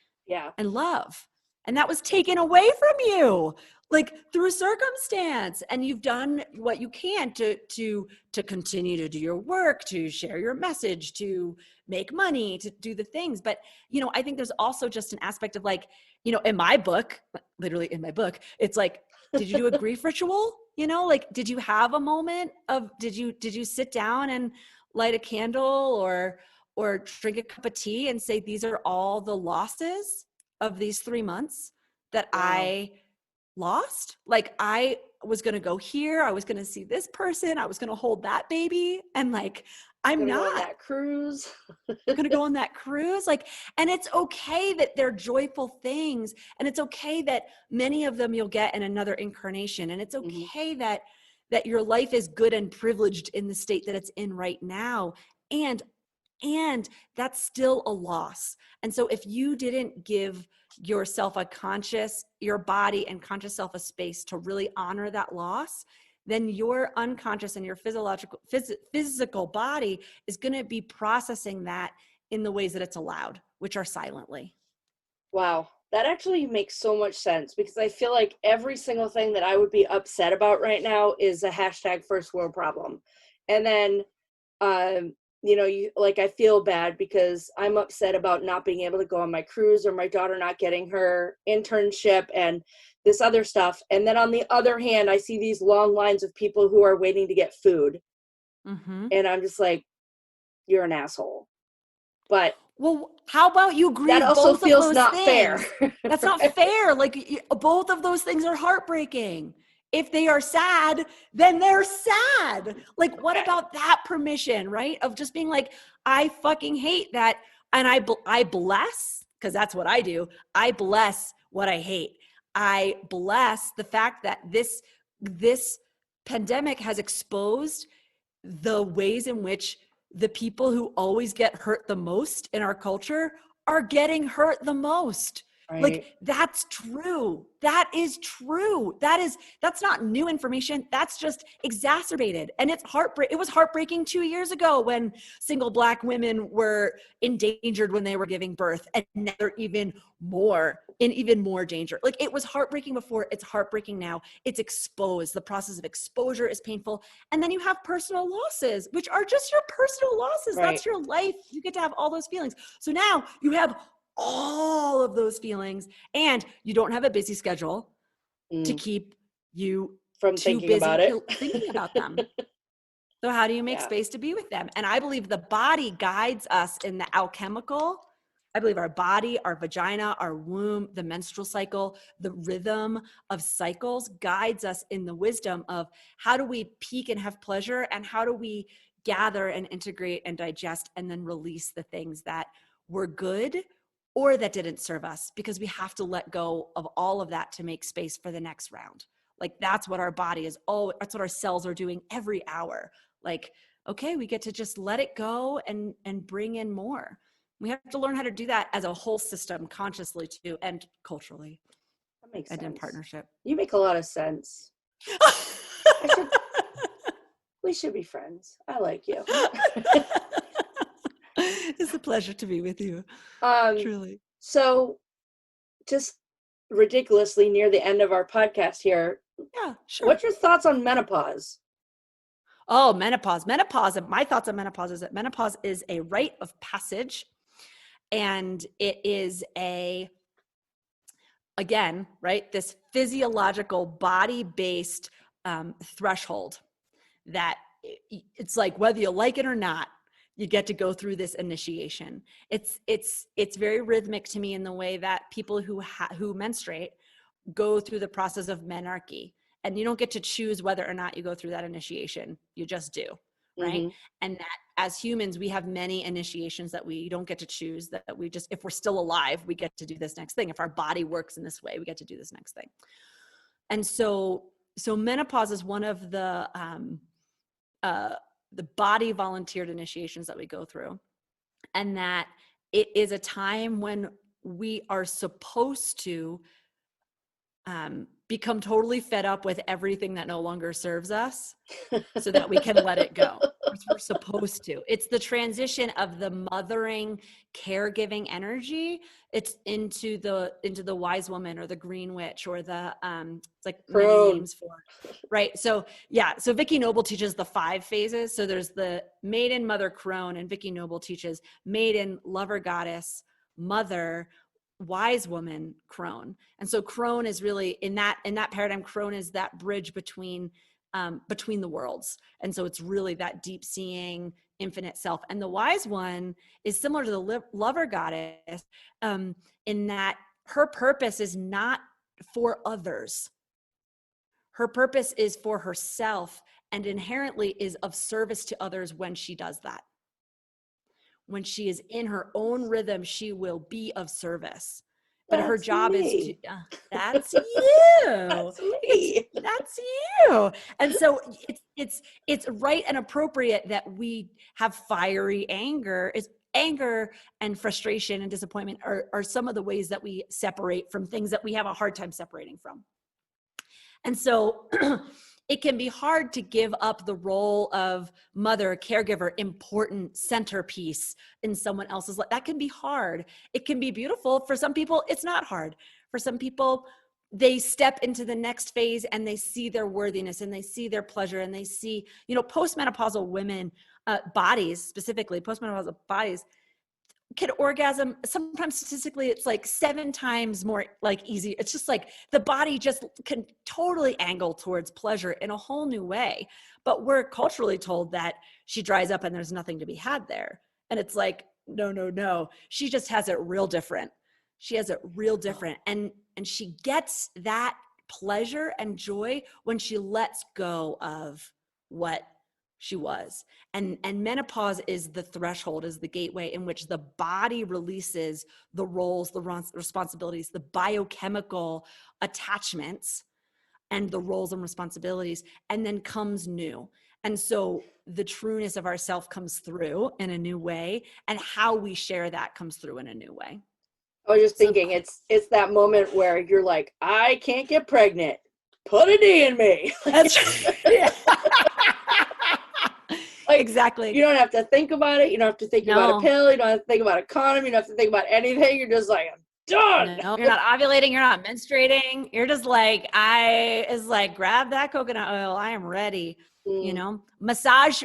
and love. And that was taken away from you. like through circumstance, and you've done what you can to continue to do your work, to share your message, to make money, to do the things. But, I think there's also just an aspect of like, in my book, literally in my book, it's like, did you do a grief ritual? Like, did you have a moment of, did you sit down and light a candle or drink a cup of tea and say, these are all the losses of these 3 months that I lost? Like, I was going to go here. I was going to see this person. I was going to hold that baby. And like, I'm Gonna not go on that cruise. going to go on that cruise. Like, and it's okay that they're joyful things. And it's okay that many of them you'll get in another incarnation. And it's okay that your life is good and privileged in the state that it's in right now. And that's still a loss. And so if you didn't give yourself your body and conscious self a space to really honor that loss, then your unconscious and your physical body is going to be processing that in the ways that it's allowed, which are silently. Wow. That actually makes so much sense, because I feel like every single thing that I would be upset about right now is a hashtag first world problem. And then, I feel bad because I'm upset about not being able to go on my cruise, or my daughter not getting her internship and this other stuff. And then on the other hand, I see these long lines of people who are waiting to get food. And I'm just like, you're an asshole. But well, how about you grieve that also both feels of those not things? fair. That's not fair. Like, both of those things are heartbreaking. If they are sad, then they're sad. Like, what about that permission, right? Of just being like, I fucking hate that. And I bless, because that's what I do. I bless what I hate. I bless the fact that this pandemic has exposed the ways in which the people who always get hurt the most in our culture are getting hurt the most. Right. Like, that's true. That is true. That's not new information. That's just exacerbated. And it was heartbreaking 2 years ago when single Black women were endangered when they were giving birth, and now they're even more danger. Like, it was heartbreaking before. It's heartbreaking now. It's exposed. The process of exposure is painful. And then you have personal losses, which are just your personal losses. Right. That's your life. You get to have all those feelings. So now you have all of those feelings, and you don't have a busy schedule to keep you from thinking about them. So how do you make space to be with them? And I believe the body guides us in the alchemical. I believe our body, our vagina, our womb, the menstrual cycle, the rhythm of cycles guides us in the wisdom of how do we peak and have pleasure, and how do we gather and integrate and digest and then release the things that were good or that didn't serve us, because we have to let go of all of that to make space for the next round. Like, that's what our body is. That's what our cells are doing every hour. Like, okay, we get to just let it go and bring in more. We have to learn how to do that as a whole system, consciously too, and culturally. That makes sense. And in partnership. You make a lot of sense. We should be friends. I like you. It's a pleasure to be with you. Truly. So, just ridiculously near the end of our podcast here. Yeah, sure. What's your thoughts on menopause? Oh, menopause. My thoughts on menopause is that menopause is a rite of passage, and it is again, right, this physiological body-based threshold that it's like, whether you like it or not, you get to go through this initiation. It's very rhythmic to me in the way that people who menstruate go through the process of menarche, and you don't get to choose whether or not you go through that initiation. You just do, right? And that as humans, we have many initiations that we don't get to choose, that we just, if we're still alive, we get to do this next thing. If our body works in this way, we get to do this next thing. And so menopause is one of the body volunteered initiations that we go through, and that it is a time when we are supposed to become totally fed up with everything that no longer serves us so that we can let it go. We're supposed to. It's the transition of the mothering, caregiving energy. It's into the wise woman or the green witch or the it's like many Crone. names for it. Right. So yeah. So Vicky Noble teaches the 5 phases. So there's the maiden, mother, crone, and Vicky Noble teaches maiden, lover, goddess, mother, wise woman, crone. And so crone is really in that paradigm, crone is that bridge between the worlds. And so it's really that deep seeing infinite self. And the wise one is similar to the lover goddess in that her purpose is not for others. Her purpose is for herself and inherently is of service to others when she does that. When she is in her own rhythm, she will be of service. But her job is to, that's you. That's me. That's you. And so it's right and appropriate that we have fiery anger. It's anger and frustration and disappointment are some of the ways that we separate from things that we have a hard time separating from. And so it can be hard to give up the role of mother, caregiver, important centerpiece in someone else's life. That can be hard. It can be beautiful. For some people, it's not hard. For some people, they step into the next phase and they see their worthiness and they see their pleasure and they see, postmenopausal women, bodies, specifically postmenopausal bodies, can orgasm. Sometimes statistically it's like 7 times more like easy. It's just like the body just can totally angle towards pleasure in a whole new way. But we're culturally told that she dries up and there's nothing to be had there. And it's like, no. She just has it real different. She has it real different. And she gets that pleasure and joy when she lets go of what she was. And menopause is the threshold, is the gateway in which the body releases the roles, the responsibilities, the biochemical attachments and the roles and responsibilities, and then comes new. And so the trueness of ourself comes through in a new way, and how we share that comes through in a new way. I was just thinking, it's that moment where you're like, I can't get pregnant. Put a D in me. That's yeah. Like, exactly. You don't have to think about it. You don't have to think about a pill. You don't have to think about a condom. You don't have to think about anything. You're just like, I'm done. No, you're not ovulating. You're not menstruating. You're just like, grab that coconut oil. I am ready. Massage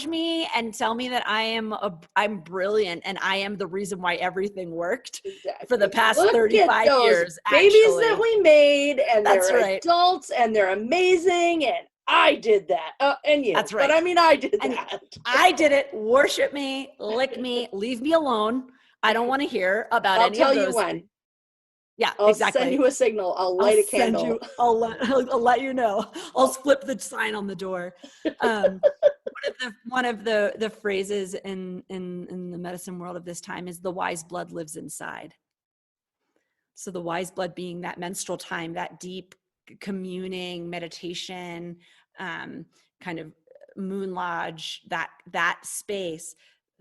me and tell me that I'm brilliant and I am the reason why everything worked for the past 35 years. Babies that we made, and That's they're right. adults, and they're amazing, and I did that. And you. That's right. But I mean, I did that. I did it. Worship me, lick me, leave me alone. I don't want to hear about any of those. I'll tell you when. Yeah, I'll exactly. send you a signal. I'll light a candle. I'll let you know. I'll flip the sign on the door. One of the phrases in the medicine world of this time is the wise blood lives inside. So the wise blood being that menstrual time, that deep communing, meditation, kind of moon lodge, that space.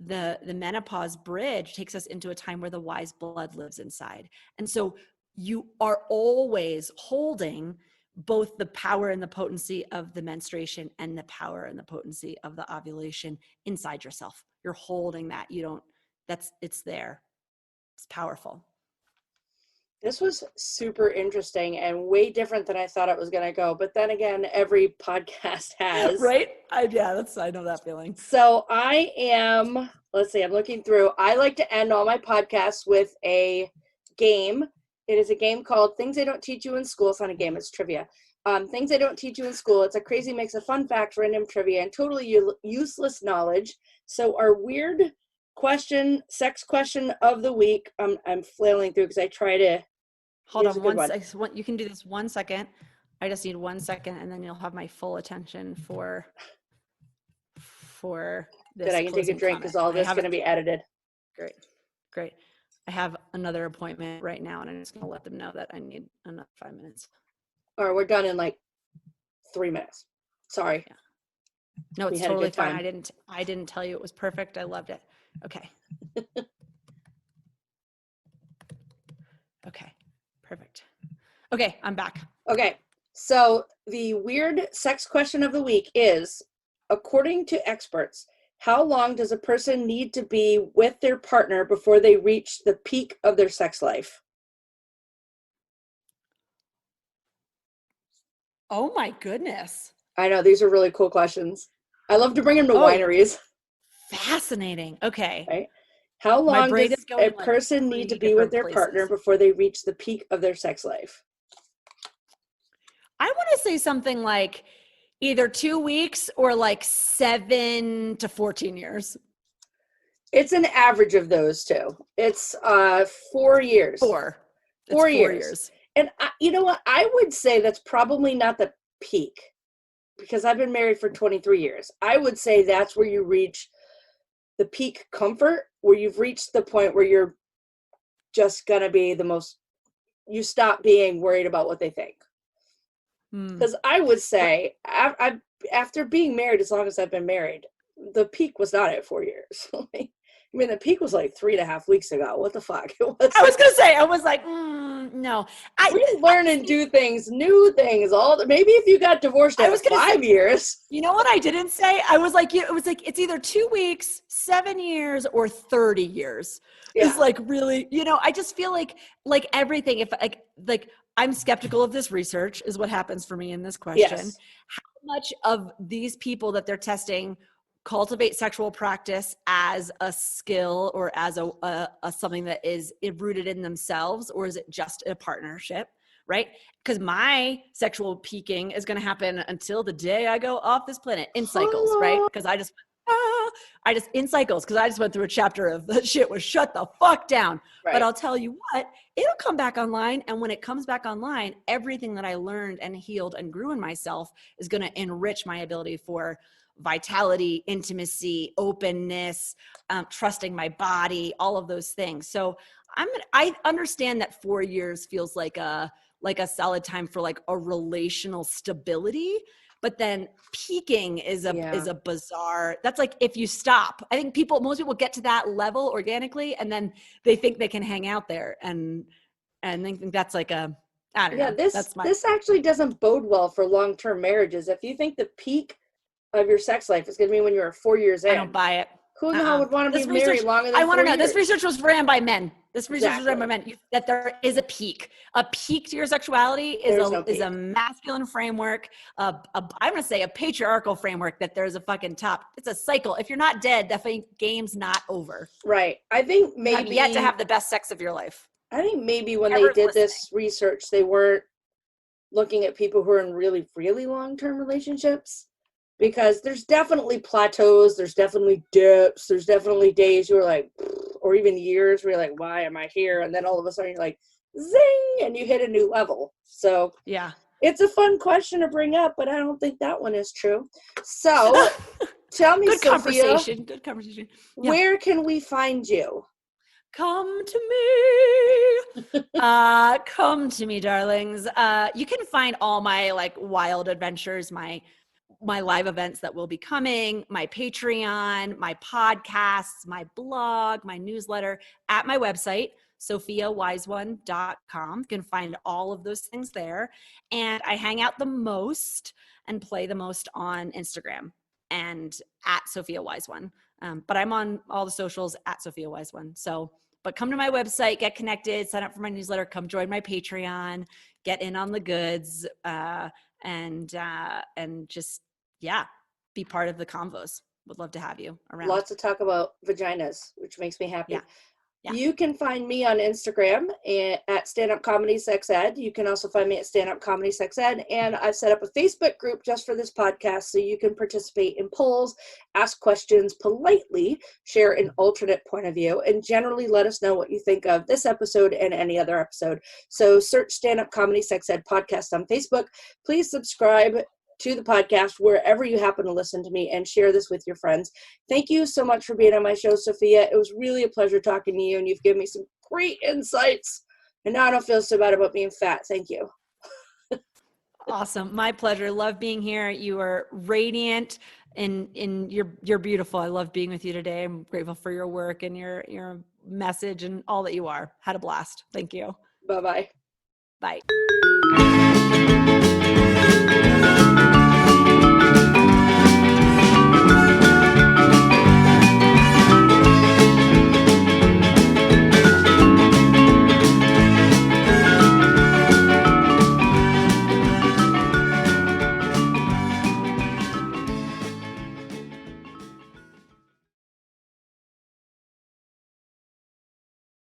The menopause bridge takes us into a time where the wise blood lives inside. And so you are always holding both the power and the potency of the menstruation and the power and the potency of the ovulation inside yourself. You're holding that. It's there. It's powerful. This was super interesting and way different than I thought it was going to go. But then again, every podcast has. Right? I know that feeling. So I'm looking through. I like to end all my podcasts with a game. It is a game called Things They Don't Teach You in School. It's not a game, it's trivia. Things They Don't Teach You in School. It's a crazy mix of fun facts, random trivia, and totally useless knowledge. So our weird sex question of the week, I'm flailing through because I try to. Hold on one second. You can do this 1 second. I just need 1 second, and then you'll have my full attention for this. That I can take a drink because all this is going to be edited. Great. I have another appointment right now, and I'm just going to let them know that I need another 5 minutes. All right, we're done in like 3 minutes. Sorry. Yeah. No, it's totally fine. I didn't tell you it was perfect. I loved it. Okay. Okay. Perfect. Okay, I'm back. Okay, so the weird sex question of the week is, according to experts, how long does a person need to be with their partner before they reach the peak of their sex life? Oh my goodness. I know, these are really cool questions. I love to bring them to wineries. Fascinating. Okay. Right? How My long brain does is going a like person need to 3 be with different their partner places. before they reach the peak of their sex life? I want to say something like either 2 weeks or like 7 to 14 years. It's an average of those two. It's 4 years. 4. It's 4 4 years. years. And you know what? I would say that's probably not the peak, because I've been married for 23 years. I would say that's where you reach the peak comfort, where you've reached the point where you're just going to be you stop being worried about what they think. Because I would say, after being married as long as I've been married, the peak was not at 4 years. I mean, the peak was like 3.5 weeks ago. What the fuck? It was. I was gonna say, I was like, no. We learn and do things, new things. Maybe if you got divorced at 5 years. You know what I didn't say? I was like, it was like it's either 2 weeks, 7 years, or 30 years. Yeah. It's like really, I just feel like everything. If like I'm skeptical of this research, is what happens for me in this question. Yes. How much of these people that they're testing cultivate sexual practice as a skill or as a something that is rooted in themselves, or is it just a partnership, right? Because my sexual peaking is going to happen until the day I go off this planet in cycles, right? Because I just in cycles, because I just went through a chapter of the shit was shut the fuck down. Right. But I'll tell you what, it'll come back online. And when it comes back online, everything that I learned and healed and grew in myself is going to enrich my ability for vitality, intimacy, openness, trusting my body, all of those things. So I understand that 4 years feels like a solid time for like a relational stability, but then peaking is a bizarre, that's like if you stop. I think most people get to that level organically, and then they think they can hang out there, and they think that's like I don't know. This actually doesn't bode well for long-term marriages. If you think the peak of your sex life is going to be when you're 4 years in. I don't buy it. Who the hell would want to be married longer than 4 years? I want to know. This research was ran by men. Was ran by men. That there is a peak. A peak to your sexuality is a masculine framework. I'm going to say a patriarchal framework, that there's a fucking top. It's a cycle. If you're not dead, the game's not over. Right. I think maybe. You have yet to have the best sex of your life. I think maybe when they did this research, they weren't looking at people who are in really, really long-term relationships. Because there's definitely plateaus, there's definitely dips, there's definitely days you're like, or even years where you're like, why am I here? And then all of a sudden you're like, zing, and you hit a new level. So yeah, it's a fun question to bring up, but I don't think that one is true. So tell me, Sophia, good conversation. Yeah. Where can we find you? Come to me. Come to me, darlings. You can find all my like wild adventures, my live events that will be coming, my Patreon, my podcasts, my blog, my newsletter at my website, sophiawiseone.com. You can find all of those things there. And I hang out the most and play the most on Instagram and at Sophia Wise One. But I'm on all the socials at Sophia Wise One. So, but come to my website, get connected, sign up for my newsletter, come join my Patreon, get in on the goods, and just, be part of the convos. Would love to have you around. Lots to talk about vaginas, which makes me happy. Yeah. You can find me on Instagram at Stand Up Comedy Sex Ed. You can also find me at Stand Up Comedy Sex Ed. And I've set up a Facebook group just for this podcast, so you can participate in polls, ask questions politely, share an alternate point of view, and generally let us know what you think of this episode and any other episode. So search Stand Up Comedy Sex Ed podcast on Facebook. Please subscribe to the podcast wherever you happen to listen to me, and share this with your friends. Thank you so much for being on my show, Sophia. It was really a pleasure talking to you, and you've given me some great insights, and now I don't feel so bad about being fat. Thank you. Awesome. My pleasure. Love being here. You are radiant and you're beautiful. I love being with you today. I'm grateful for your work and your message and all that you are. Had a blast. Thank you. Bye-bye. Bye.